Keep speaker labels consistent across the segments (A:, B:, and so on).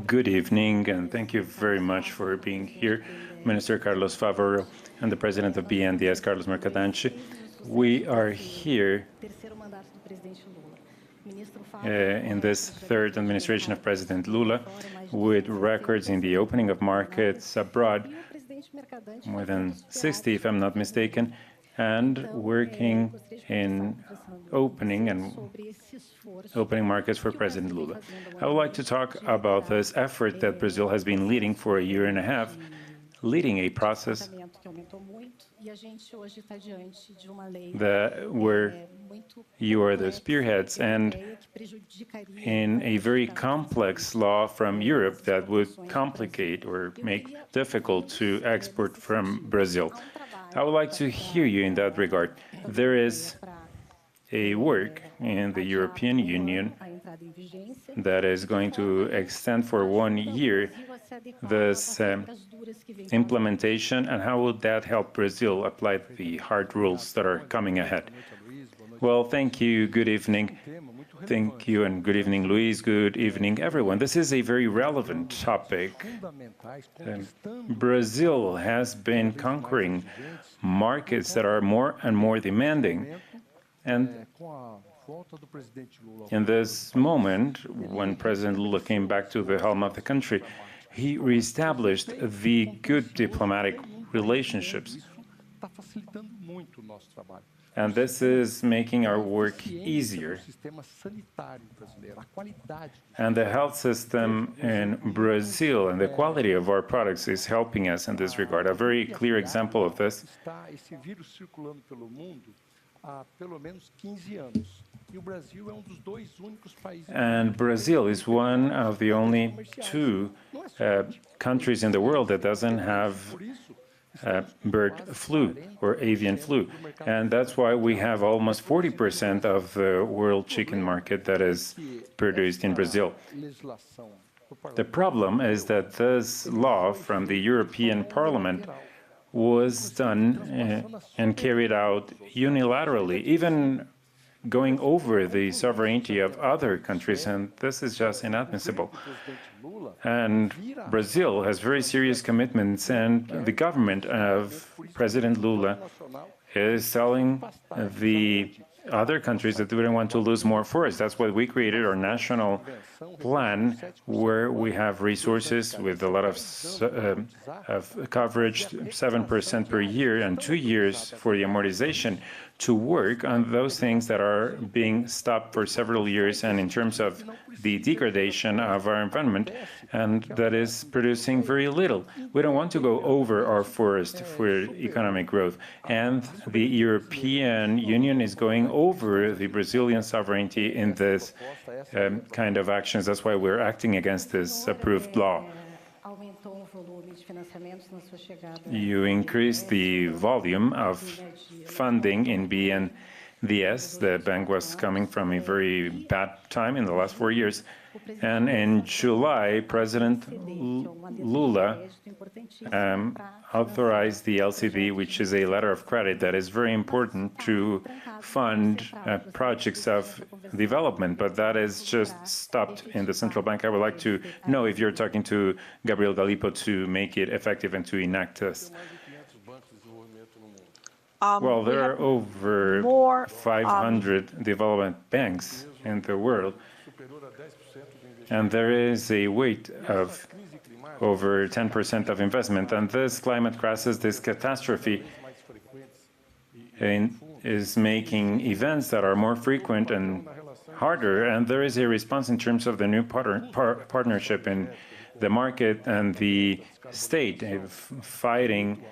A: Good evening, and thank you very much for being here, Minister Carlos Favaro and the President of BNDES, Carlos Mercadante. We are here in this third administration of President Lula with records in the opening of markets abroad, more than 60, if I'm not mistaken, and working in opening markets for President Lula. I would like to talk about this effort that Brazil has been leading for a year and a half, leading a process where you are the spearheads, and in a very complex law from Europe that would complicate or make difficult to export from Brazil. I would like to hear you in that regard. There is a work in the European Union that is going to extend for 1 year this implementation, and how would that help Brazil apply the hard rules that are coming ahead? Well, thank you. Good evening. Thank you, and good evening, Luis. Good evening, everyone. This is a very relevant topic. Brazil has been conquering markets that are more and more demanding. And in this moment, when President Lula came back to the helm of the country, he reestablished the good diplomatic relationships. And this is making our work easier. And the health system in Brazil and the quality of our products is helping us in this regard. A very clear example of this and Brazil is one of the only two countries in the world that doesn't have bird flu or avian flu. And that's why we have almost 40% of the world chicken market that is produced in Brazil. The problem is that this law from the European Parliament was done and carried out unilaterally, even going over the sovereignty of other countries, and this is just inadmissible. And Brazil has very serious commitments, and the government of President Lula is telling the other countries that we don't want to lose more forests. That's why we created our national plan, where we have resources with a lot of coverage, 7% per year, and 2 years for the amortization, to work on those things that are being stopped for several years, and in terms of the degradation of our environment, and that is producing very little. We don't want to go over our forest for economic growth, and the European Union is going over the Brazilian sovereignty in this kind of actions. That's why we're acting against this approved law. You increased the volume of funding in BNDES. The bank was coming from a very bad time in the last 4 years. And in July, President Lula authorized the LCD, which is a letter of credit that is very important to fund projects of development, but that is just stopped in the central bank. I would like to know if you're talking to Gabriel Galipo to make it effective and to enact this. Well, there are over 500 development banks in the world, and there is a weight of over 10% of investment. And this climate crisis, this catastrophe, is making events that are more frequent and harder. And there is a response in terms of the new partnership in the market and the state fighting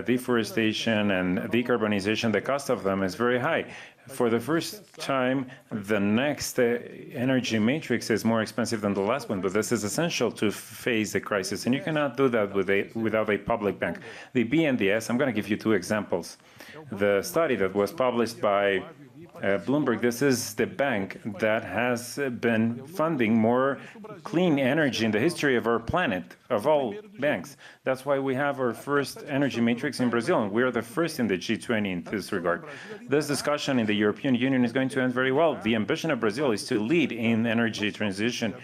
A: deforestation and decarbonization. The cost of them is very high. For the first time, the next energy matrix is more expensive than the last one, but this is essential to face the crisis, and you cannot do that without a public bank. The BNDES, I'm going to give you 2 examples. The study that was published by Bloomberg, this is the bank that has been funding more clean energy in the history of our planet, of all banks. That's why we have our first energy matrix in Brazil, and we are the first in the G20 in this regard. This discussion in the European Union is going to end very well. The ambition of Brazil is to lead in energy transition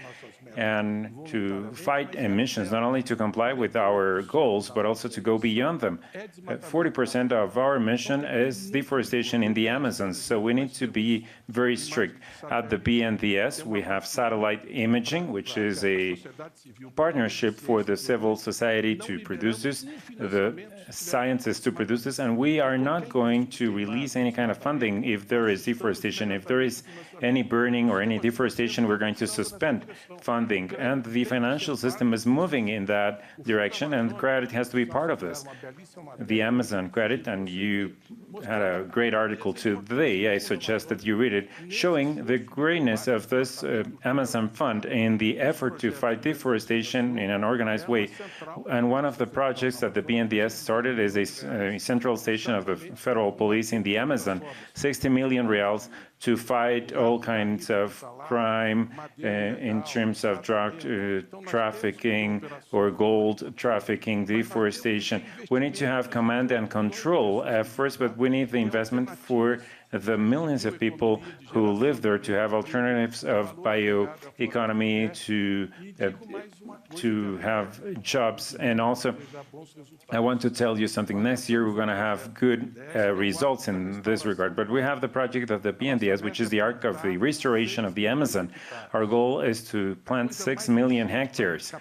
A: and to fight emissions, not only to comply with our goals, but also to go beyond them. 40% of our emission is deforestation in the Amazon, so we need to be very strict. At the BNDES, we have satellite imaging, which is a partnership for the civil society to produce this, the scientists to produce this, and we are not going to release any kind of funding if there is deforestation. If there is any burning or any deforestation, we're going to suspend funding. And the financial system is moving in that direction, and credit has to be part of this. The Amazon credit, and you had a great article today, I suggest that you read it, showing the greatness of this Amazon fund in the effort to fight deforestation in an organized way. And one of the projects that the BNDES started is a central station of the federal police in the Amazon, 60 million reals to fight all kinds of crime in terms of drug trafficking or gold trafficking, deforestation. We need to have command and control efforts, but we need the investment for the millions of people who live there to have alternatives of bioeconomy, to have jobs. And also, I want to tell you something. Next year, we're going to have good results in this regard. But we have the project of the BNDES, which is the arc of the restoration of the Amazon. Our goal is to plant 6 million hectares.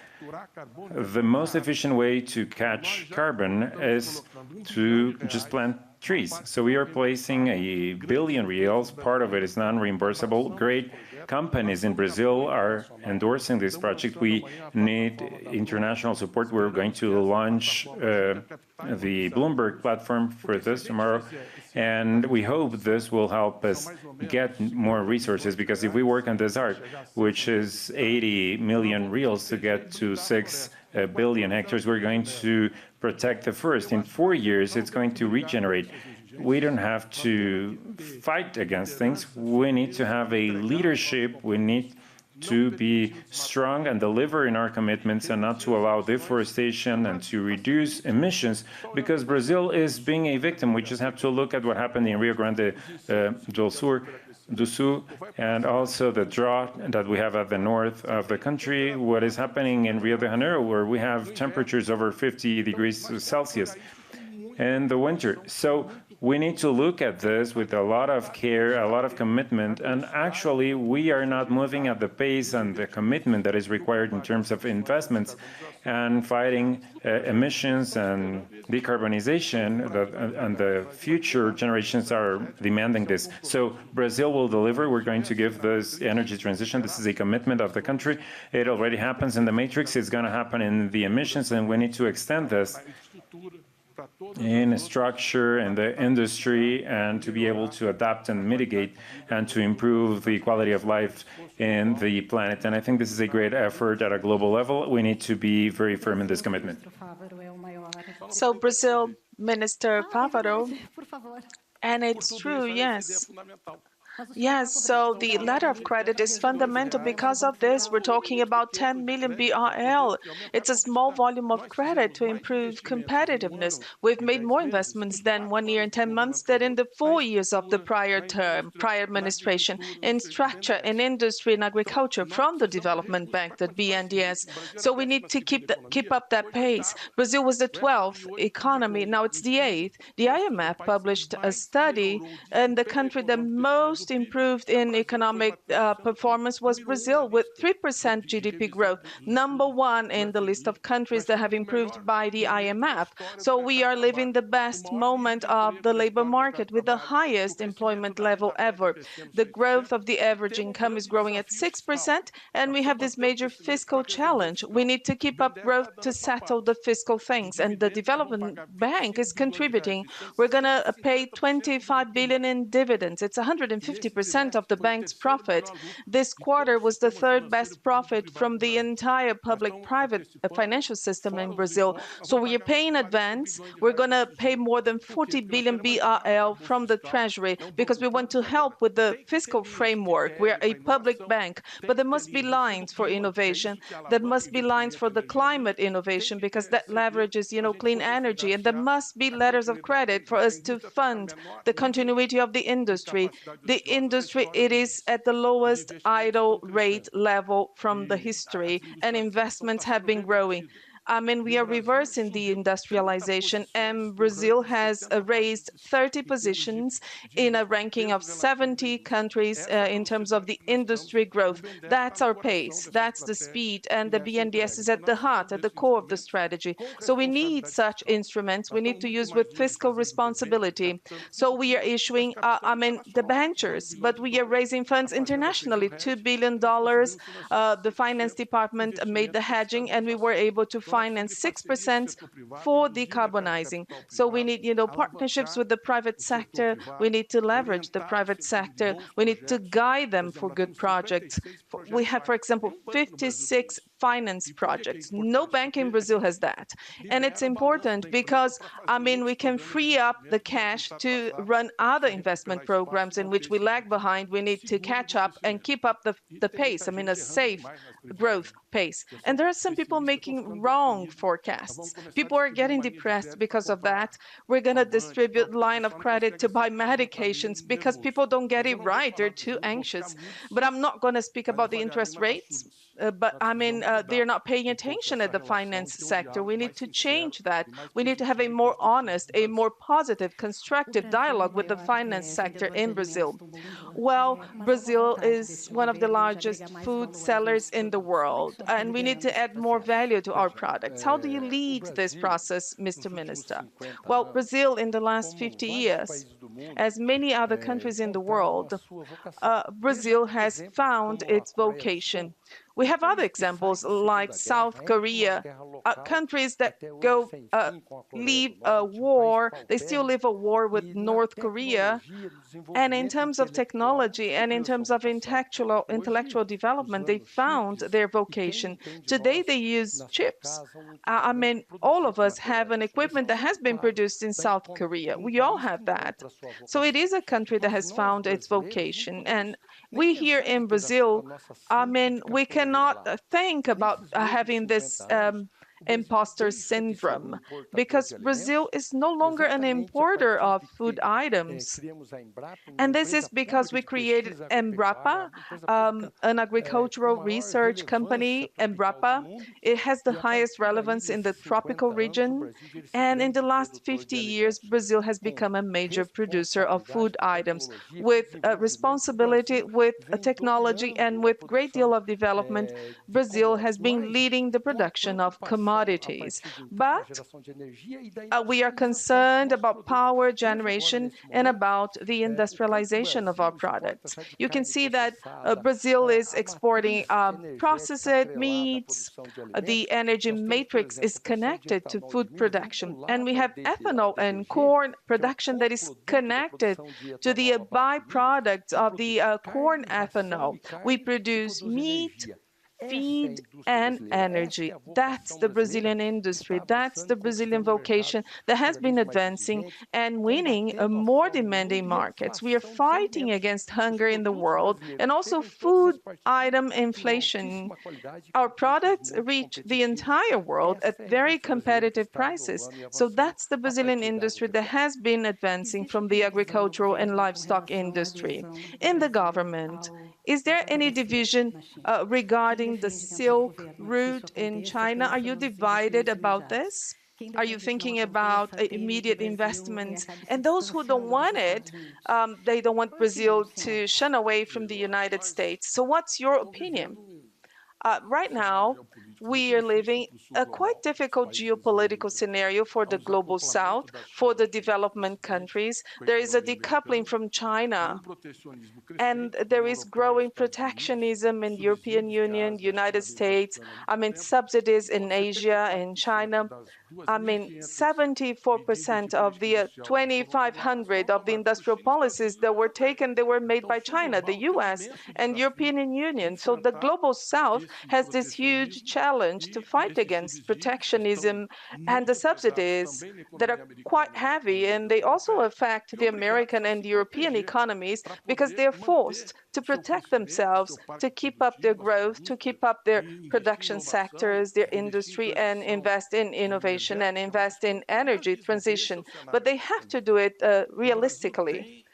A: The most efficient way to catch carbon is to just plant trees. So we are placing $1 billion reals. Part of it is non-reimbursable. Great companies in Brazil are endorsing this project. We need international support. We're going to launch the Bloomberg platform for this tomorrow. And we hope this will help us get more resources, because if we work on this arc, which is 80 million reals to get to 6 billion hectares, we're going to protect the forest. In 4 years, it's going to regenerate. We don't have to fight against things. We need to have a leadership. We need to be strong and deliver in our commitments and not to allow deforestation and to reduce emissions, because Brazil is being a victim. We just have to look at what happened in Rio Grande do Sul, and also the drought that we have at the north of the country, what is happening in Rio de Janeiro, where we have temperatures over 50 degrees Celsius in the winter. So we need to look at this with a lot of care, a lot of commitment, and actually we are not moving at the pace and the commitment that is required in terms of investments and fighting emissions and decarbonization, and the future generations are demanding this. So Brazil will deliver. We're going to give this energy transition. This is a commitment of the country. It already happens in the matrix. It's going to happen in the emissions, and we need to extend this in structure and the industry, and to be able to adapt and mitigate and to improve the quality of life in the planet. And I think this is a great effort at a global level. We need to be very firm in this commitment.
B: So Brazil, Minister Favaro, and it's true, yes. Yes, so the letter of credit is fundamental. Because of this, we're talking about 10 million BRL. It's a small volume of credit to improve competitiveness. We've made more investments than 1 year and 10 months than in the 4 years of the prior administration, in structure, in industry, and agriculture from the Development Bank, the BNDES. So we need to keep up that pace. Brazil was the 12th economy, now it's the 8th. The IMF published a study, and the country that most improved in economic performance was Brazil, with 3% GDP growth, #1 in the list of countries that have improved by the IMF. So we are living the best moment of the labor market with the highest employment level ever. The growth of the average income is growing at 6%, and we have this major fiscal challenge. We need to keep up growth to settle the fiscal things, and the Development Bank is contributing. We're going to pay 25 billion in dividends. It's 150% of the bank's profit. This quarter was the third best profit from the entire public-private financial system in Brazil. So we are paying advance. We're going to pay more than 40 billion BRL from the Treasury because we want to help with the fiscal framework. We are a public bank, but there must be lines for innovation. There must be lines for the climate innovation because that leverages, clean energy. And there must be letters of credit for us to fund the continuity of the industry. The industry, it is at the lowest idle rate level from the history, and investments have been growing. I mean, we are reversing the industrialization, and Brazil has raised 30 positions in a ranking of 70 countries in terms of the industry growth. That's our pace, that's the speed, and the BNDES is at the heart, at the core of the strategy. So we need such instruments. We need to use with fiscal responsibility. So we are issuing, debentures, but we are raising funds internationally, $2 billion. The finance department made the hedging, and we were able to finance 6% for decarbonizing. So we need, partnerships with the private sector. We need to leverage the private sector. We need to guide them for good projects. We have, for example, 56 finance projects. No bank in Brazil has that. And it's important because, we can free up the cash to run other investment programs in which we lag behind. We need to catch up and keep up the pace, a safe growth pace. And there are some people making wrong forecasts. People are getting depressed because of that. We're going to distribute line of credit to buy medications because people don't get it right. They're too anxious. But I'm not going to speak about the interest rates. They're not paying attention at the finance sector. We need to change that. We need to have a more honest, a more positive, constructive dialogue with the finance sector in Brazil. Well, Brazil is one of the largest food sellers in the world, and we need to add more value to our products. How do you lead this process, Mr. Minister? Well, Brazil in the last 50 years, as many other countries in the world, Brazil has found its vocation. We have other examples like South Korea, countries that leave a war, they still live a war with North Korea. And in terms of technology and in terms of intellectual development, they found their vocation. Today they use chips. All of us have an equipment that has been produced in South Korea. We all have that. So it is a country that has found its vocation. And we here in Brazil, we cannot think about having this imposter syndrome, because Brazil is no longer an importer of food items. And this is because we created Embrapa, an agricultural research company, Embrapa. It has the highest relevance in the tropical region. And in the last 50 years, Brazil has become a major producer of food items with responsibility, with technology, and with great deal of development. Brazil has been leading the production of commodities. But we are concerned about power generation and about the industrialization of our products. You can see that Brazil is exporting processed meats. The energy matrix is connected to food production. And we have ethanol and corn production that is connected to the byproducts of the corn ethanol. We produce meat, feed, and energy. That's the Brazilian industry. That's the Brazilian vocation that has been advancing and winning more demanding markets. We are fighting against hunger in the world and also food item inflation. Our products reach the entire world at very competitive prices. So that's the Brazilian industry that has been advancing from the agricultural and livestock industry. In the government, is there any division regarding the Silk Route in China? Are you divided about this? Are you thinking about immediate investments? And those who don't want it, they don't want Brazil to shun away from the United States. So what's your opinion? Right now, we are living a quite difficult geopolitical scenario for the global south, for the development countries. There is a decoupling from China, and there is growing protectionism in the European Union, United States, subsidies in Asia and China. 74% of the 2,500 of the industrial policies that were taken, they were made by China, the US, and European Union. So the global south has this huge challenge to fight against protectionism and the subsidies that are quite heavy, and they also affect the American and European economies because they're forced to protect themselves, to keep up their growth, to keep up their production sectors, their industry, and invest in innovation and invest in energy transition. But they have to do it realistically.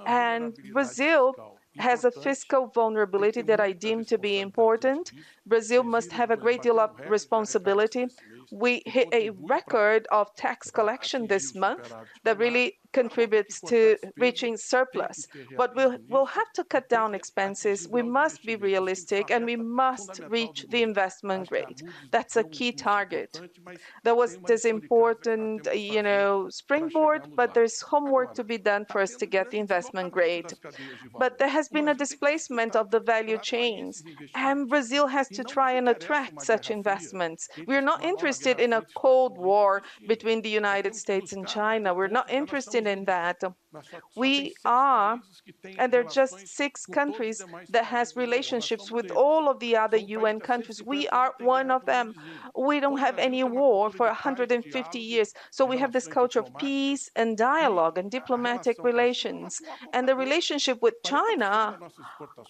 B: And Brazil has a fiscal vulnerability that I deem to be important. Brazil must have a great deal of responsibility. We hit a record of tax collection this month that really contributes to reaching surplus. But we'll have to cut down expenses. We must be realistic and we must reach the investment grade. That's a key target. There was this important, springboard, but there's homework to be done for us to get the investment grade. But there has been a displacement of the value chains, and Brazil has to try and attract such investments. We're not interested in a Cold War between the United States and China. We're not interested in that. We are, and there are just 6 countries that has relationships with all of the other UN countries. We are one of them. We don't have any war for 150 years. So we have this culture of peace and dialogue and diplomatic relations. And the relationship with China,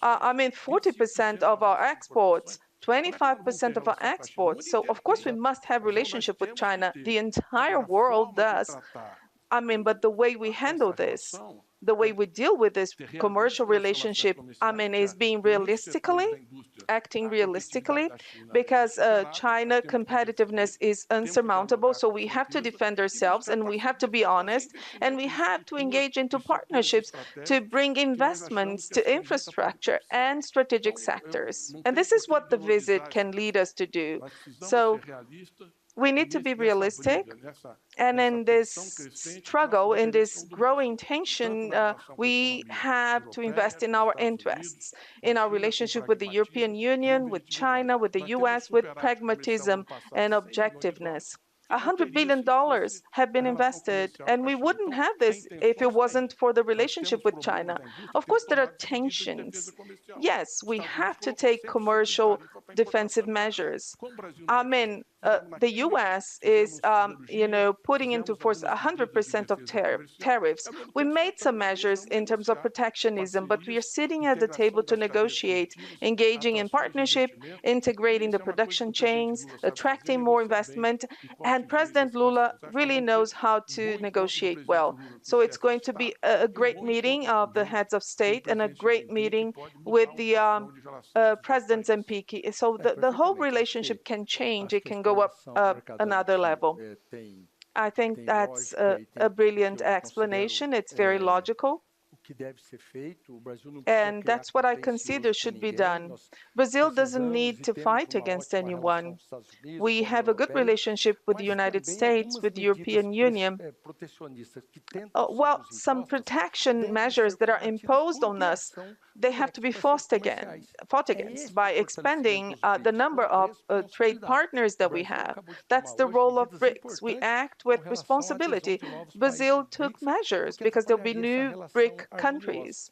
B: 40% of our exports, 25% of our exports. So of course we must have relationship with China. The entire world does. But the way we handle this, the way we deal with this commercial relationship, is being acting realistically, because China competitiveness is unsurmountable. So we have to defend ourselves and we have to be honest and we have to engage into partnerships to bring investments to infrastructure and strategic sectors. And this is what the visit can lead us to do. So we need to be realistic, and in this struggle, in this growing tension, we have to invest in our interests, in our relationship with the European Union, with China, with the US, with pragmatism and objectiveness. $100 billion have been invested, and we wouldn't have this if it wasn't for the relationship with China. Of course, there are tensions. Yes, we have to take commercial defensive measures. The U.S. is, putting into force 100% of tariffs. We made some measures in terms of protectionism, but we are sitting at the table to negotiate, engaging in partnership, integrating the production chains, attracting more investment, and President Lula really knows how to negotiate well. So it's going to be a great meeting of the heads of state and a great meeting with the presidents and PK. So the whole relationship can change. It can go up another level. I think that's a brilliant explanation. It's very logical. And that's what I consider should be done. Brazil doesn't need to fight against anyone. We have a good relationship with the United States, with the European Union. Some protection measures that are imposed on us, they have to be fought against by expanding the number of trade partners that we have. That's the role of BRICS. We act with responsibility. Brazil took measures because there'll be new BRIC countries.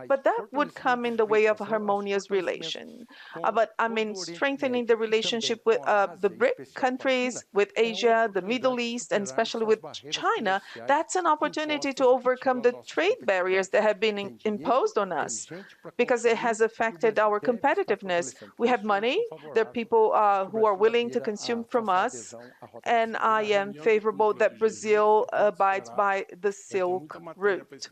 B: But that would come in the way of a harmonious relation. Strengthening the relationship with the BRIC countries, with Asia, the Middle East, and especially with China, that's an opportunity to overcome the trade barriers that have been imposed on us, because it has affected our competitiveness. We have money, there are people who are willing to consume from us, and I am favorable that Brazil abides by the Silk Route.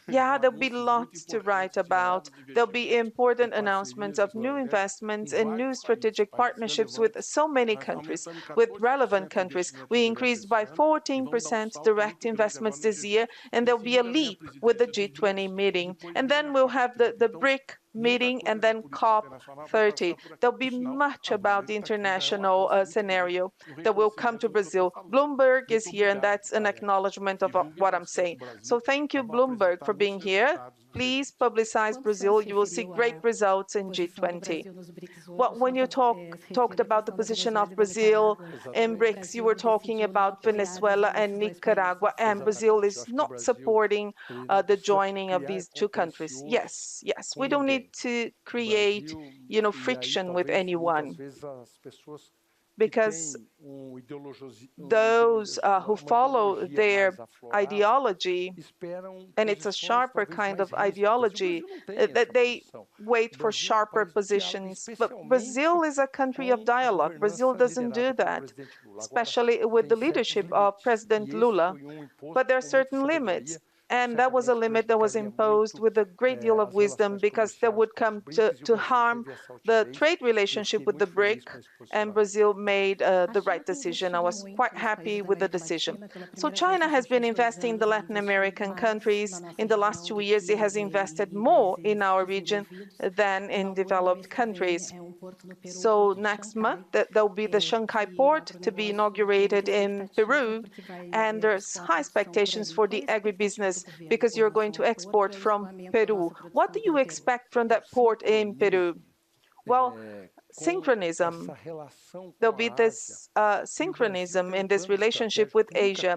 B: Yeah, there'll be lots to write about. There'll be important announcements of new investments and new strategic partnerships with so many countries, with relevant countries. We increased by 14% direct investments this year, and there'll be a leap with the G20 meeting. And then we'll have the BRIC meeting and then COP30. There'll be much about the international scenario that will come to Brazil. Bloomberg is here, and that's an acknowledgement of what I'm saying. So thank you, Bloomberg, for being here. Please publicize Brazil. You will see great results in G20. Well, when you talked about the position of Brazil in BRICS, you were talking about Venezuela and Nicaragua, and Brazil is not supporting the joining of these two countries. Yes, we don't need to create, friction with anyone, because those who follow their ideology, and it's a sharper kind of ideology, that they wait for sharper positions. But Brazil is a country of dialogue. Brazil doesn't do that, especially with the leadership of President Lula. But there are certain limits. And that was a limit that was imposed with a great deal of wisdom because that would come to harm the trade relationship with the BRIC, and Brazil made the right decision. I was quite happy with the decision. So China has been investing in the Latin American countries. In the last 2 years, it has invested more in our region than in developed countries. So next month, there will be the Shanghai port to be inaugurated in Peru, and there's high expectations for the agribusiness because you're going to export from Peru. What do you expect from that port in Peru? Well, synchronism. There'll be this synchronism in this relationship with Asia.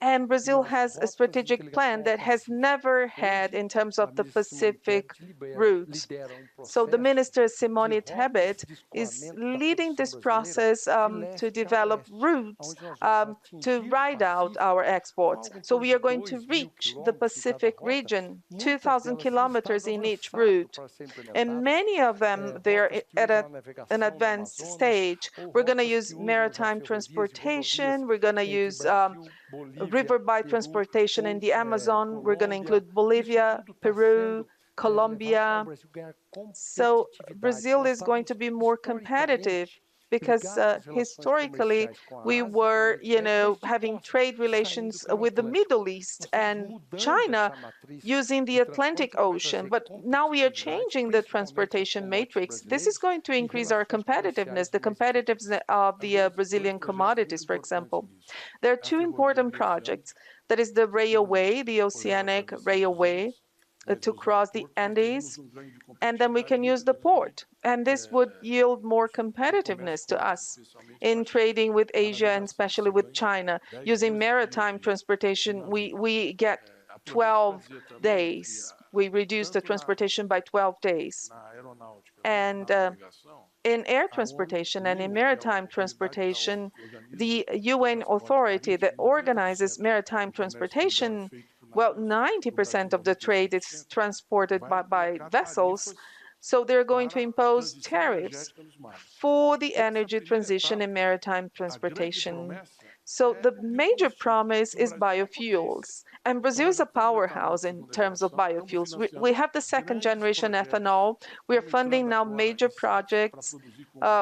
B: And Brazil has a strategic plan that has never had in terms of the Pacific route. So the minister, Simone is leading this process to develop routes to ride out our exports. So we are going to reach the Pacific region, 2,000 kilometers in each route. And many of them, they're at an advanced stage. We're going to use maritime transportation. We're going to use river by transportation in the Amazon. We're going to include Bolivia, Peru, Colombia. So Brazil is going to be more competitive because historically we were, having trade relations with the Middle East and China using the Atlantic Ocean. But now we are changing the transportation matrix. This is going to increase our competitiveness, the competitiveness of the Brazilian commodities, for example. There are two important projects. That is the railway, the Oceanic Railway, to cross the Andes, and then we can use the port. And this would yield more competitiveness to us in trading with Asia and especially with China. Using maritime transportation, we get 12 days. We reduce the transportation by 12 days. And in air transportation and in maritime transportation, the UN authority that organizes maritime transportation, well, 90% of the trade is transported by vessels. So they're going to impose tariffs for the energy transition in maritime transportation. So the major promise is biofuels. And Brazil is a powerhouse in terms of biofuels. We have the second generation ethanol. We are funding now major projects.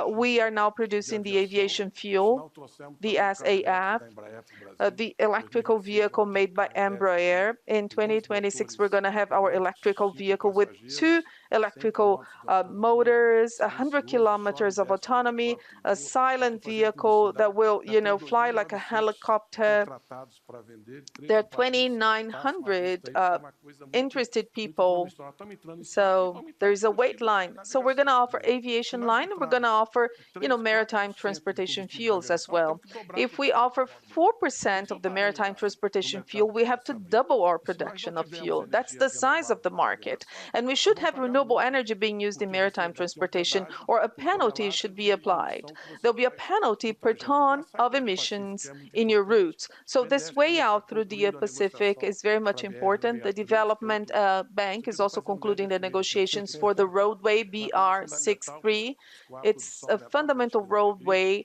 B: We are now producing the aviation fuel, the SAF, the electrical vehicle made by Embraer. In 2026, we're going to have our electrical vehicle with 2 electrical motors, 100 kilometers of autonomy, a silent vehicle that will, fly like a helicopter. There are 2,900 interested people. So there is a wait line. So we're going to offer aviation line, and we're going to offer, maritime transportation fuels as well. If we offer 4% of the maritime transportation fuel, we have to double our production of fuel. That's the size of the market. And we should have renewable energy being used in maritime transportation, or a penalty should be applied. There'll be a penalty per ton of emissions in your routes. So this way out through the Pacific is very much important. The Development Bank is also concluding the negotiations for the roadway BR63. It's a fundamental roadway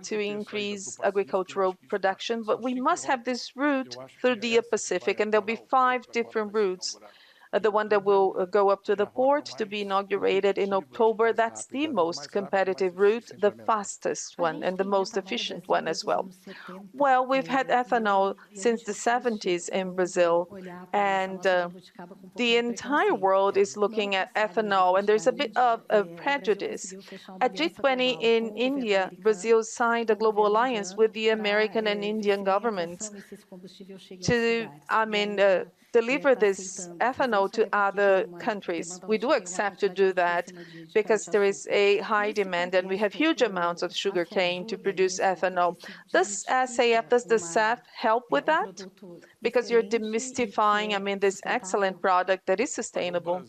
B: to increase agricultural production, but we must have this route through the Pacific, and there'll be 5 different routes. The one that will go up to the port to be inaugurated in October, that's the most competitive route, the fastest one, and the most efficient one as well. Well, we've had ethanol since the 70s in Brazil, and the entire world is looking at ethanol, and there's a bit of a prejudice. At G20 in India, Brazil signed a global alliance with the American and Indian governments to, deliver this ethanol to other countries. We do accept to do that because there is a high demand and we have huge amounts of sugarcane to produce ethanol. Does SAF, does the SAF help with that? Because you're demystifying, this excellent product that is sustainable.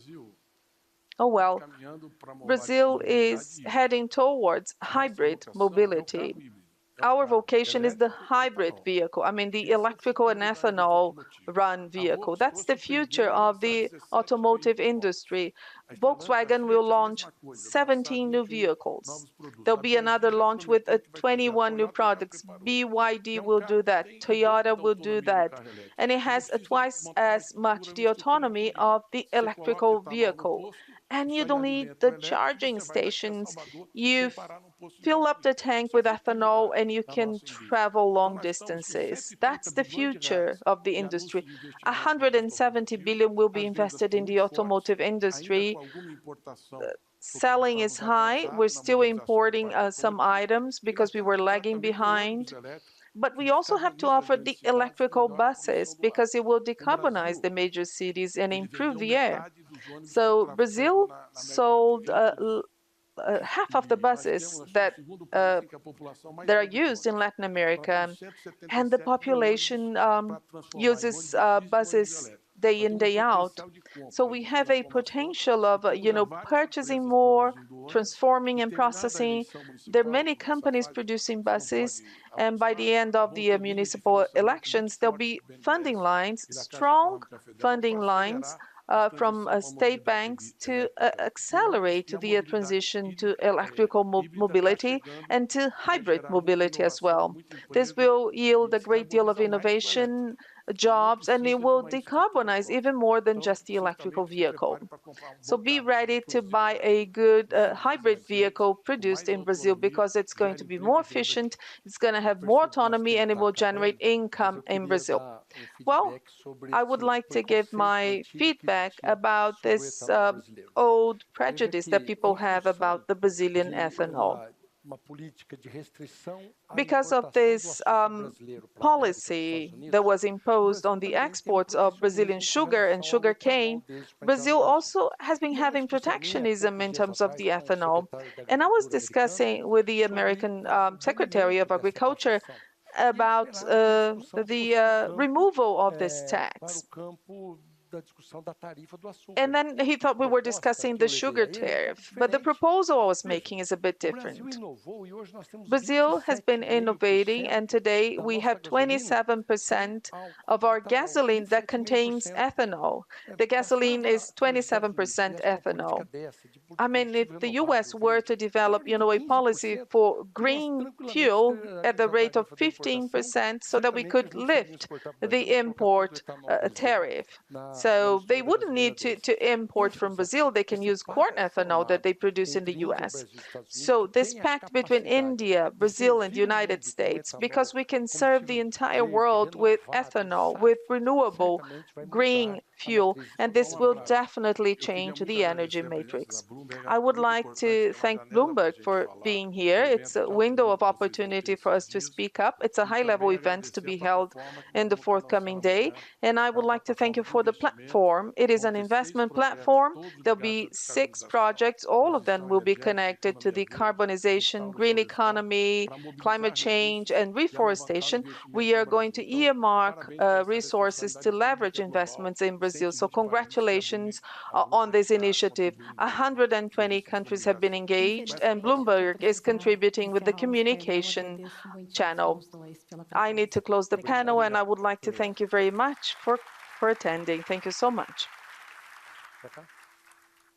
B: Oh, well, Brazil is heading towards hybrid mobility. our vocation is the hybrid vehicle. I mean, the electrical and ethanol run vehicle. That's the future of the automotive industry. Volkswagen will launch 17 new vehicles. There'll be another launch with 21 new products. BYD will do that. Toyota will do that. And it has twice as much the autonomy of the electrical vehicle. And you don't need the charging stations. You fill up the tank with ethanol and you can travel long distances. That's the future of the industry. 170 billion will be invested in the automotive industry. Selling is high. We're still importing some items because we were lagging behind. But we also have to offer the electrical buses because it will decarbonize the major cities and improve the air. So Brazil sold half of the buses that are used in Latin America, and the population uses buses day in, day out. So we have a potential of, purchasing more, transforming and processing. There are many companies producing buses, and by the end of the municipal elections, there'll be funding lines, strong funding lines from state banks to accelerate the transition to electrical mobility and to hybrid mobility as well. This will yield a great deal of innovation, jobs, and it will decarbonize even more than just the electrical vehicle. So be ready to buy a good hybrid vehicle produced in Brazil because it's going to be more efficient, it's going to have more autonomy, and it will generate income in Brazil. Well, I would like to give my feedback about this old prejudice that people have about the Brazilian ethanol. Because of this policy that was imposed on the exports of Brazilian sugar and sugarcane, Brazil also has been having protectionism in terms of the ethanol. And I was discussing with the American Secretary of Agriculture about the removal of this tax. And then he thought we were discussing the sugar tariff, but the proposal I was making is a bit different. Brazil has been innovating, and today we have 27% of our gasoline that contains ethanol. The gasoline is 27% ethanol. I mean, if the US were to develop, a policy for green fuel at the rate of 15% so that we could lift the import tariff. So they wouldn't need to import from Brazil. They can use corn ethanol that they produce in the US. So this pact between India, Brazil, and the United States, because we can serve the entire world with ethanol, with renewable green fuel, and this will definitely change the energy matrix. I would like to thank Bloomberg for being here. It's a window of opportunity for us to speak up. It's a high-level event to be held in the forthcoming day, and I would like to thank you for the platform. It is an investment platform. There'll be 6 projects. All of them will be connected to decarbonization, green economy, climate change, and reforestation. We are going to earmark resources to leverage investments in Brazil. So congratulations on this initiative. 120 countries have been engaged, and Bloomberg is contributing with the communication channel. I need to close the panel, and I would like to thank you very much for attending. Thank you so much.